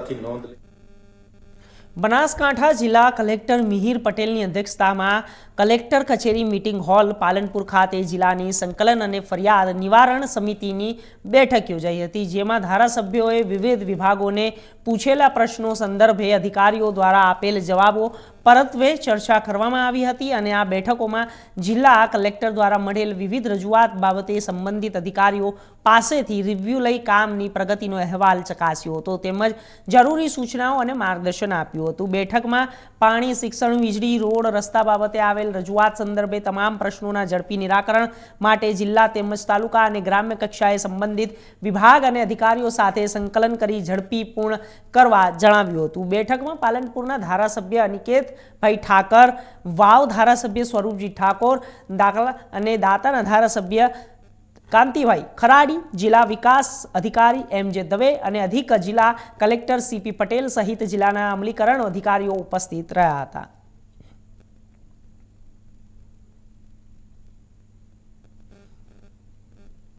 સરળતાથી નોંધ લે। બનાસકાંઠા જિલ્લા કલેક્ટર મિહિર પટેલની અધ્યક્ષતામાં કલેક્ટર કચેરી મીટિંગ હોલ પાલનપુર ખાતે જિલ્લાની સંકલન અને ફરિયાદ નિવારણ સમિતિની બેઠક યોજાઈ હતી, જેમાં ધારાસભ્યોએ વિવિધ વિભાગોને પૂછેલા પ્રશ્નો સંદર્ભે અધિકારીઓ દ્વારા આપેલ જવાબો પરત્વે ચર્ચા કરવામાં આવી હતી અને આ બેઠકોમાં જિલ્લા કલેક્ટર દ્વારા મળેલ વિવિધ રજૂઆત બાબતે સંબંધિત અધિકારીઓ પાસેથી રિવ્યૂ લઈ કામની પ્રગતિનો અહેવાલ ચકાસ્યો હતો તેમજ જરૂરી સૂચનાઓ અને માર્ગદર્શન આપ્યું હતું। બેઠકમાં પાણી, શિક્ષણ, વીજળી, રોડ, રસ્તા બાબતે આવેલ રજૂઆત સંદર્ભે તમામ પ્રશ્નોના ઝડપી નિરાકરણ માટે જિલ્લા તેમજ તાલુકા અને ગ્રામ્ય કક્ષાએ સંબંધિત વિભાગ અને અધિકારીઓ સાથે સંકલન કરી ઝડપી પૂર્ણ કરવા જણાવ્યું હતું। બેઠકમાં પાલનપુરના ધારાસભ્ય અનિકેતભાઈ ઠાકર, વાવ ધારાસભ્ય સ્વરૂપજી ઠાકોર, દાખલા અને દાતાના ધારાસભ્ય કાંતિભાઈ ખરાડી, જિલ્લા વિકાસ અધિકારી MJ દવે અને અધિક જિલ્લા કલેક્ટર CP પટેલ સહિત જિલ્લાના અમલીકરણ અધિકારીઓ ઉપસ્થિત રહ્યા હતા।